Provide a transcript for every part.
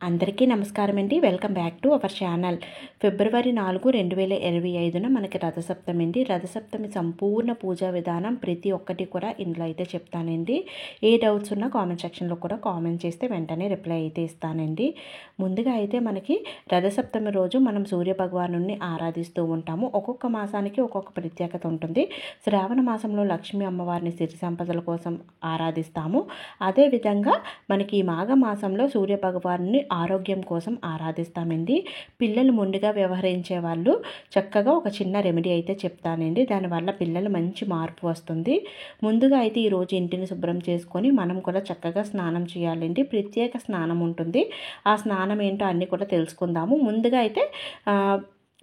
అందరికీ నమస్కారం అండి. Welcome back to our channel. ఫిబ్రవరి 4, 2025 మనకి రథసప్తమి అండి. రథసప్తమి సంపూర్ణ పూజా విధానం ప్రతి ఒక్కటి కూడా ఇందులో అయితే చెప్తానండి. ఏ డౌట్స్ ఉన్నా కామెంట్ సెక్షన్లో కూడా కామెంట్ చేస్తే వెంటనే రిప్లై అయితే ఇస్తానండి. ముందుగా అయితే మనకి రథసప్తమి రోజు మనం సూర్య భగవాను ఆరాధిస్తూ ఉంటాము. ఒక్కొక్క మాసానికి ఒక్కొక్క ప్రత్యేకత ఉంటుంది. శ్రావణ మాసంలో లక్ష్మీ అమ్మవారిని సిరి సంపదల కోసం ఆరాధిస్తాము. అదేవిధంగా మనకి ఈ మాఘ మాసంలో సూర్య భగవాను ఆరోగ్యం కోసం ఆరాధిస్తామండి. పిల్లలు ముందుగా వ్యవహరించే వాళ్ళు చక్కగా ఒక చిన్న రెమెడీ అయితే చెప్తానండి. దానివల్ల పిల్లలు మంచి మార్పు వస్తుంది. ముందుగా అయితే ఈరోజు ఇంటిని శుభ్రం చేసుకొని మనం కూడా చక్కగా స్నానం చేయాలండి. ప్రత్యేక స్నానం ఉంటుంది. ఆ స్నానం ఏంటో అన్నీ కూడా తెలుసుకుందాము. ముందుగా అయితే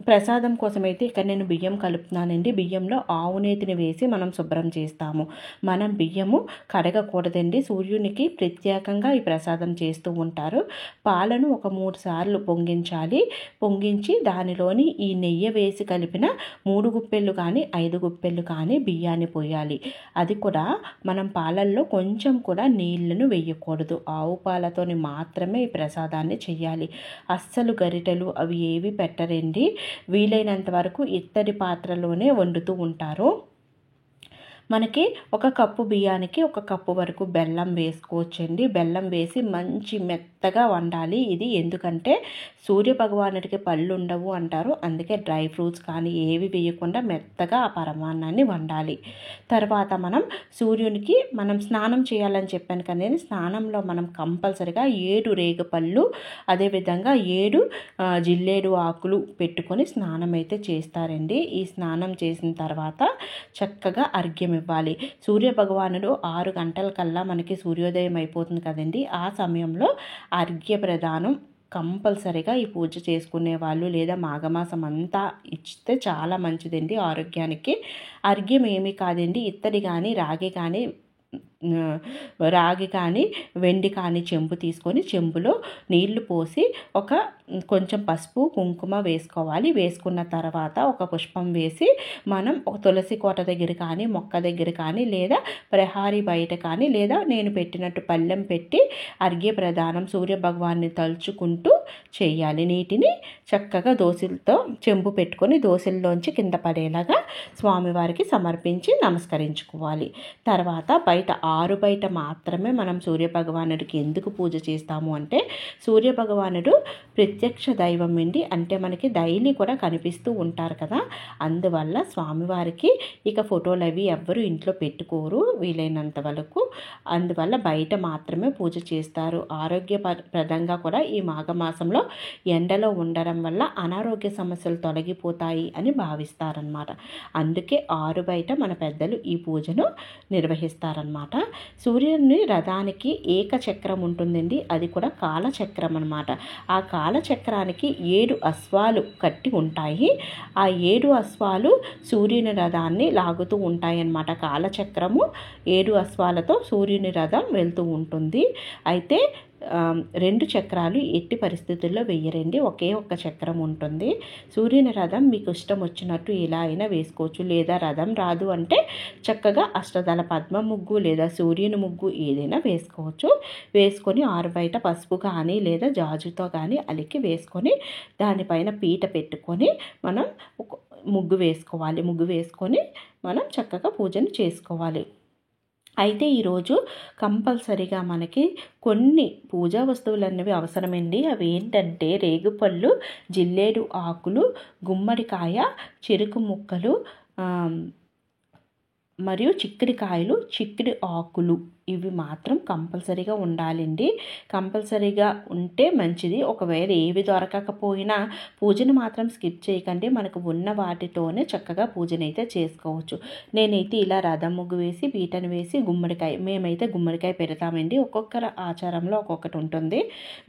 ప్రసాదం కోసం అయితే ఇక్కడ నేను బియ్యం కలుపుతున్నానండి. బియ్యంలో ఆవు నేతిని వేసి మనం శుభ్రం చేస్తాము. మనం బియ్యము కడగకూడదండి. సూర్యునికి ప్రత్యేకంగా ఈ ప్రసాదం చేస్తూ ఉంటారు. పాలను ఒక 3 సార్లు పొంగించాలి. పొంగించి దానిలోని ఈ నెయ్యి వేసి కలిపిన 3 గుప్పెళ్ళు కానీ 5 గుప్పెళ్ళు కానీ బియ్యాన్ని పోయాలి. అది కూడా మనం పాలల్లో కొంచెం కూడా నీళ్లను వేయకూడదు. ఆవు పాలతోని మాత్రమే ఈ ప్రసాదాన్ని చేయాలి. అస్సలు గరిటెలు అవి ఏవి పెట్టరండి. వీలైనంత వరకు ఇత్తడి పాత్రలోనే వండుతూ ఉంటారు. మనకి 1 కప్పు బియ్యానికి 1 కప్పు వరకు బెల్లం వేసుకోవచ్చండి. బెల్లం వేసి మంచి మెత్తగా వండాలి. ఇది ఎందుకంటే సూర్య భగవానుడికి పళ్ళు ఉండవు అంటారు. అందుకే డ్రై ఫ్రూట్స్ కానీ ఏవి వేయకుండా మెత్తగా ఆ పరమాన్నాన్ని వండాలి. తర్వాత సూర్యునికి మనం స్నానం చేయాలని చెప్పాను కానీ స్నానంలో మనం కంపల్సరిగా 7 రేగుపళ్ళు అదేవిధంగా 7 జిల్లేడు ఆకులు పెట్టుకొని స్నానం అయితే చేస్తారండి. ఈ స్నానం చేసిన తర్వాత చక్కగా అర్ఘ్యం ఇవ్వాలి. సూర్య భగవానుడు 6 గంటల కల్లా మనకి సూర్యోదయం అయిపోతుంది కదండి. ఆ సమయంలో అర్ఘ్య ప్రదానం కంపల్సరిగా ఈ పూజ చేసుకునే వాళ్ళు లేదా మాఘమాసం అంతా ఇచ్చితే చాలా మంచిదండి ఆరోగ్యానికి. అర్ఘ్యం ఏమీ కాదండి, ఇత్తడి కానీ రాగి కానీ వెండి కానీ చెంబు తీసుకొని చెంబులో నీళ్లు పోసి కొంచెం పసుపు కుంకుమ వేసుకోవాలి. వేసుకున్న తర్వాత ఒక పుష్పం వేసి మనం ఒక తులసి కోట దగ్గర కానీ మొక్క దగ్గర కానీ లేదా ప్రహారీ బయట కానీ లేదా నేను పెట్టినట్టు పళ్ళెం పెట్టి అర్ఘ్య ప్రదానం సూర్య భగవాన్ని తలుచుకుంటూ చేయాలి. నీటిని చక్కగా దోశలతో చెంబు పెట్టుకొని దోశల్లోంచి కింద పడేలాగా స్వామివారికి సమర్పించి నమస్కరించుకోవాలి. తర్వాత ఆరు బయట మాత్రమే మనం సూర్య భగవానుడికి ఎందుకు పూజ చేస్తాము అంటే సూర్య భగవానుడు ప్రత్యక్ష దైవం అండి. అంటే మనకి డైలీ కూడా కనిపిస్తూ ఉంటారు కదా. అందువల్ల స్వామివారికి ఇక ఫోటోలు అవి ఎవ్వరు ఇంట్లో పెట్టుకోరు వీలైనంత వరకు. అందువల్ల బయట మాత్రమే పూజ చేస్తారు. ఆరోగ్యప్రదంగా కూడా ఈ మాఘమాసంలో ఎండలో ఉండడం వల్ల అనారోగ్య సమస్యలు తొలగిపోతాయి అని భావిస్తారనమాట. అందుకే ఆరు బయట మన పెద్దలు ఈ పూజను నిర్వహిస్తారనమాట. సూర్యుని రథానికి ఏకచక్రం ఉంటుందండి. అది కూడా కాలచక్రం అనమాట. ఆ కాలచక్రానికి 7 అశ్వాలు కట్టి ఉంటాయి. ఆ 7 అశ్వాలు సూర్యుని రథాన్ని లాగుతూ ఉంటాయి అన్నమాట. కాలచక్రము 7 అశ్వాలతో సూర్యుని రథం వెళ్తూ ఉంటుంది. అయితే 2 చక్రాలు ఎట్టి పరిస్థితుల్లో వేయరండి. ఒకే ఒక్క చక్రం ఉంటుంది. సూర్యుని రథం మీకు ఇష్టం వచ్చినట్టు ఇలా అయినా వేసుకోవచ్చు. లేదా రథం రాదు అంటే చక్కగా అష్టదళ పద్మ ముగ్గు లేదా సూర్యుని ముగ్గు ఏదైనా వేసుకోవచ్చు. వేసుకొని ఆరు బయట పసుపు కానీ లేదా జాజుతో కానీ అలికి వేసుకొని దానిపైన పీట పెట్టుకొని మనం ముగ్గు వేసుకోవాలి. ముగ్గు వేసుకొని మనం చక్కగా పూజను చేసుకోవాలి. అయితే ఈరోజు కంపల్సరిగా మనకి కొన్ని పూజా వస్తువులు అనేవి అవసరమండి. అవి ఏంటంటే రేగుపళ్ళు, జిల్లేడు ఆకులు, గుమ్మడికాయ, చెరుకు ముక్కలు మరియు చిక్కుడికాయలు, చిక్కుడు ఆకులు ఇవి మాత్రం కంపల్సరీగా ఉండాలండి. కంపల్సరీగా ఉంటే మంచిది. ఒకవేళ ఏవి దొరకకపోయినా పూజను మాత్రం స్కిప్ చేయకండి. మనకు ఉన్న వాటితోనే చక్కగా పూజనైతే చేసుకోవచ్చు. నేనైతే ఇలా రథం ముగ్గు వేసి పీటను వేసి మేమైతే గుమ్మడికాయ పెడతామండి. ఒక్కొక్కరి ఆచారంలో ఒక్కొక్కటి ఉంటుంది.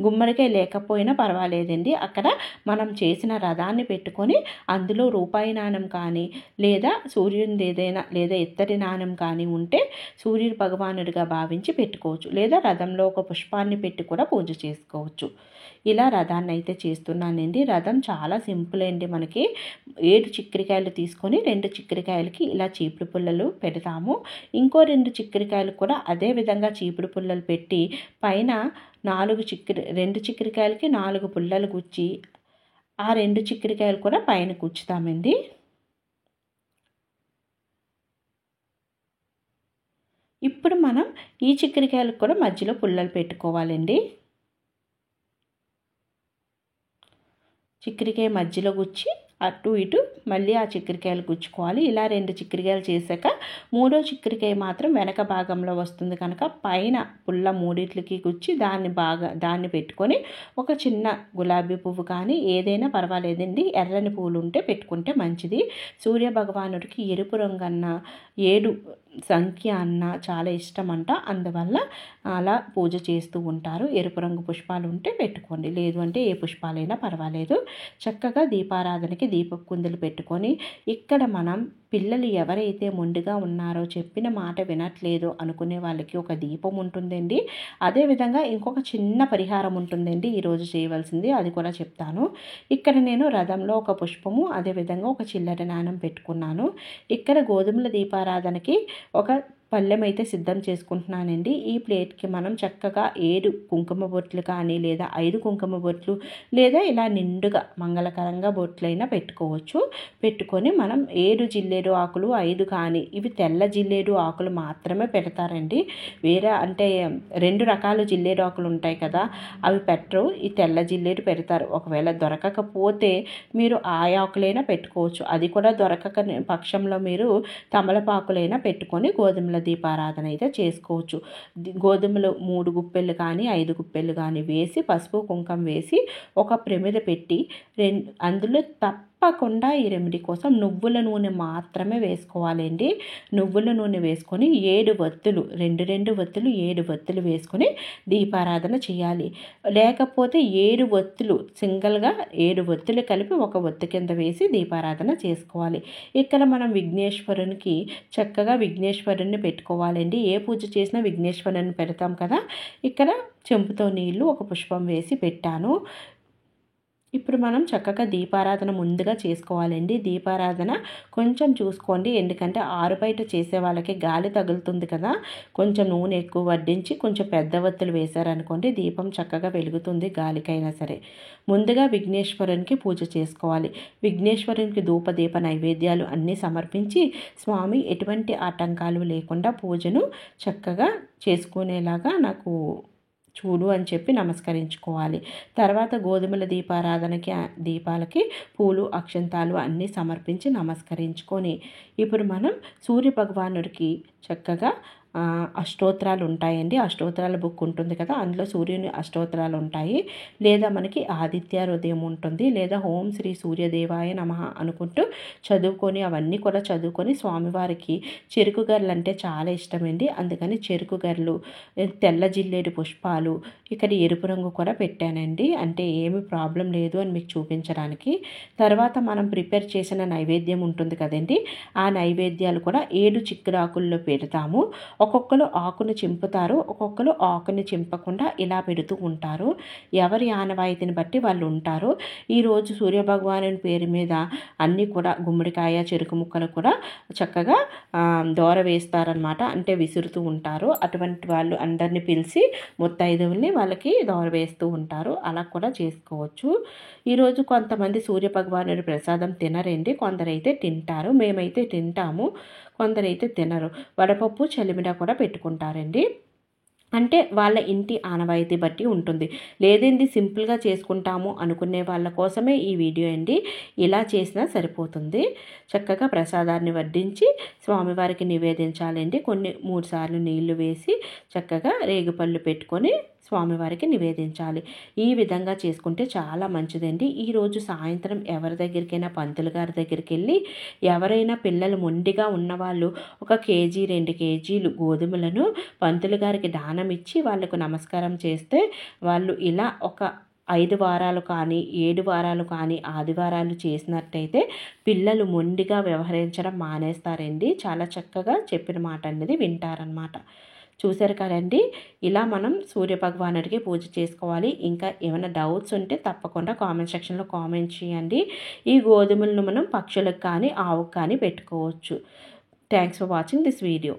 గుమ్మడికాయ లేకపోయినా పర్వాలేదండి. అక్కడ మనం చేసిన రథాన్ని పెట్టుకొని అందులో రూపాయి నాణెం కానీ లేదా సూర్యునిది ఏదైనా లేదా ఇత్తడి నాణెం కానీ ఉంటే సూర్యుడు భగవానుడిగా పూజగా భావించి పెట్టుకోవచ్చు. లేదా రథంలో ఒక పుష్పాన్ని పెట్టి కూడా పూజ చేసుకోవచ్చు. ఇలా రథాన్ని అయితే చేస్తున్నానండి. రథం చాలా సింపుల్ అండి. మనకి 7 చిక్కడికాయలు తీసుకొని 2 చిక్కడికాయలకి ఇలా చీపురు పుల్లలు పెడతాము. ఇంకో 2 చిక్కడికాయలు కూడా అదే విధంగా చీపురు పుల్లలు పెట్టి పైన 2 చిక్కడికాయలకి 4 పుల్లలు గుచ్చి ఆ 2 చిక్కడికాయలు కూడా పైన గుచ్చుతామండి. ఇప్పుడు మనం ఈ చిక్కడికాయలకు కూడా మధ్యలో పుల్లలు పెట్టుకోవాలండి. చిక్కడికాయ మధ్యలో గుచ్చి అటు ఇటు మళ్ళీ ఆ చిక్కడికాయలు గుచ్చుకోవాలి. ఇలా 2 చిక్కడికాయలు చేశాక మూడో చిక్కడికాయ మాత్రం వెనక భాగంలో వస్తుంది కనుక పైన పుల్ల మూడిట్లకి గుచ్చి దాన్ని పెట్టుకొని ఒక చిన్న గులాబీ పువ్వు కానీ ఏదైనా పర్వాలేదండి, ఎర్రని పువ్వులు ఉంటే పెట్టుకుంటే మంచిది. సూర్య భగవానుడికి ఎరుపు రంగు అన్న 7 సంఖ్య అన్న చాలా ఇష్టం అంట. అందువల్ల అలా పూజ చేస్తూ ఉంటారు. ఎరుపు రంగు పుష్పాలు ఉంటే పెట్టుకోండి, లేదు అంటే ఏ పుష్పాలైనా పర్వాలేదు. చక్కగా దీపారాధనకి దీపపు కుందులు పెట్టుకొని ఇక్కడ మనం పిల్లలు ఎవరైతే మొండిగా ఉన్నారో చెప్పిన మాట వినట్లేదు అనుకునే వాళ్ళకి ఒక దీపం ఉంటుందండి. అదేవిధంగా ఇంకొక చిన్న పరిహారం ఉంటుందండి ఈరోజు చేయవలసింది, అది కూడా చెప్తాను. ఇక్కడ నేను రథంలో ఒక పుష్పము అదేవిధంగా ఒక చిల్లర నాణెం పెట్టుకున్నాను. ఇక్కడ గోధుమల దీపారాధనకి ఒక పళ్ళెం అయితే సిద్ధం చేసుకుంటున్నానండి. ఈ ప్లేట్కి మనం చక్కగా 7 కుంకుమ బొట్లు కానీ లేదా 5 కుంకుమ బొట్లు లేదా ఇలా నిండుగా మంగళకరంగా బొట్లైనా పెట్టుకోవచ్చు. పెట్టుకొని మనం 7 జిల్లేడు ఆకులు 5 కానీ ఇవి తెల్ల జిల్లేడు ఆకులు మాత్రమే పెడతారండి. వేరే అంటే 2 రకాల జిల్లేడు ఆకులు ఉంటాయి కదా, అవి పెట్టరు. ఈ తెల్ల జిల్లేడు పెడతారు. ఒకవేళ దొరకకపోతే మీరు ఆ ఆకులైనా పెట్టుకోవచ్చు. అది కూడా దొరకక పక్షంలో మీరు తమలపాకులైనా పెట్టుకొని గోధుమల దీపారాధన అయితే చేసుకోవచ్చు. గోధుమలు 3 గుప్పెళ్ళు కానీ 5 గుప్పెళ్ళు కానీ వేసి పసుపు కుంకం వేసి ఒక ప్రమిద పెట్టి అందులో తప్పకుండా ఈ రెమెడీ కోసం నువ్వుల నూనె మాత్రమే వేసుకోవాలండి. నువ్వుల నూనె వేసుకొని 7 వత్తులు 2 వత్తులు 7 వత్తులు వేసుకొని దీపారాధన చేయాలి. లేకపోతే 7 వత్తులు సింగిల్గా 7 వత్తులు కలిపి ఒక వత్తు కింద వేసి దీపారాధన చేసుకోవాలి. ఇక్కడ మనం విఘ్నేశ్వరునికి చక్కగా విఘ్నేశ్వరుని పెట్టుకోవాలండి. ఏ పూజ చేసినా విఘ్నేశ్వరుని పెడతాం కదా. ఇక్కడ చెంపుతో నీళ్లు ఒక పుష్పం వేసి పెట్టాను. ఇప్పుడు మనం చక్కగా దీపారాధన ముందుగా చేసుకోవాలండి. దీపారాధన కొంచెం చూసుకోండి, ఎందుకంటే ఆరు బయట చేసే వాళ్ళకి గాలి తగులుతుంది కదా. కొంచెం నూనె ఎక్కువ వడ్డించి కొంచెం పెద్ద వత్తులు వేశారనుకోండి దీపం చక్కగా వెలుగుతుంది గాలికైనా సరే. ముందుగా విఘ్నేశ్వరునికి పూజ చేసుకోవాలి. విఘ్నేశ్వరునికి ధూపదీప నైవేద్యాలు అన్నీ సమర్పించి స్వామి ఎటువంటి ఆటంకాలు లేకుండా పూజను చక్కగా చేసుకునేలాగా నాకు చూడు అని చెప్పి నమస్కరించుకోవాలి. తర్వాత గోధుమల దీపారాధనకి దీపాలకి పూలు అక్షంతాలు అన్నీ సమర్పించి నమస్కరించుకొని ఇప్పుడు మనం సూర్య భగవానుడికి చక్కగా అష్టోత్తరాలు ఉంటాయండి. అష్టోత్తరాల బుక్ ఉంటుంది కదా, అందులో సూర్యుని అష్టోత్తరాలు ఉంటాయి. లేదా మనకి ఆదిత్య హృదయం ఉంటుంది, లేదా ఓం శ్రీ సూర్యదేవాయ నమః అనుకుంటూ చదువుకొని అవన్నీ కూడా చదువుకొని స్వామివారికి చెరుకు గర్రలు అంటే చాలా ఇష్టమండి. అందుకని చెరుకు గర్రలు, తెల్ల జిల్లేడు పుష్పాలు, ఇక్కడ ఎరుపు రంగు కూడా పెట్టానండి. అంటే ఏమి ప్రాబ్లం లేదు అని మీకు చూపించడానికి. తర్వాత మనం ప్రిపేర్ చేసిన నైవేద్యం ఉంటుంది కదండి, ఆ నైవేద్యాలు కూడా 7 చిక్కుడాకుల్లో పెడతాము. ఒక్కొక్కరు ఆకును చింపుతారు, ఒక్కొక్కరు ఆకుని చింపకుండా ఇలా పెడుతూ ఉంటారు. ఎవరి ఆనవాయితీని బట్టి వాళ్ళు ఉంటారు. ఈరోజు సూర్యభగవాను పేరు మీద అన్నీ కూడా గుమ్మడికాయ చెరుకు ముక్కలు కూడా చక్కగా దోర వేస్తారనమాట, అంటే విసురుతూ ఉంటారు. అటువంటి వాళ్ళు అందరినీ పిలిచి ముత్తైదువుల్ని వాళ్ళకి దోర వేస్తూ ఉంటారు. అలా కూడా చేసుకోవచ్చు. ఈరోజు కొంతమంది సూర్యభగవానుడి ప్రసాదం తినరండి, కొందరైతే తింటారు. మేమైతే తింటాము, కొందరైతే తినరు. వడపప్పు చలిమిడ కూడా పెట్టుకుంటారండి. అంటే వాళ్ళ ఇంటి ఆనవాయితీ బట్టి ఉంటుంది. లేదండి సింపుల్గా చేసుకుంటాము అనుకునే వాళ్ళ కోసమే ఈ వీడియో అండి. ఇలా చేసినా సరిపోతుంది. చక్కగా ప్రసాదాన్ని వడ్డించి స్వామివారికి నివేదించాలండి. 3 సార్లు నీళ్లు వేసి చక్కగా రేగుపళ్ళు పెట్టుకొని స్వామివారికి నివేదించాలి. ఈ విధంగా చేసుకుంటే చాలా మంచిదండి. ఈరోజు సాయంత్రం ఎవరి దగ్గరికైనా పంతులు గారి దగ్గరికి వెళ్ళి ఎవరైనా పిల్లలు మొండిగా ఉన్నవాళ్ళు 1 కేజీ 2 కేజీలు గోధుమలను పంతులు గారికి దానం ఇచ్చి వాళ్ళకు నమస్కారం చేస్తే వాళ్ళు ఇలా ఒక 5 వారాలు కానీ 7 వారాలు కానీ ఆదివారాలు చేసినట్టయితే పిల్లలు మొండిగా వ్యవహరించడం మానేస్తారండి. చాలా చక్కగా చెప్పిన మాట అనేది వింటారనమాట. చూసారు కదండి, ఇలా మనం సూర్యభగవానుడికి పూజ చేసుకోవాలి. ఇంకా ఏమైనా డౌట్స్ ఉంటే తప్పకుండా కామెంట్ సెక్షన్లో కామెంట్ చేయండి. ఈ గోధుమలను మనం పక్షులకు కానీ ఆవుకు కానీ పెట్టుకోవచ్చు. Thanks for watching this video.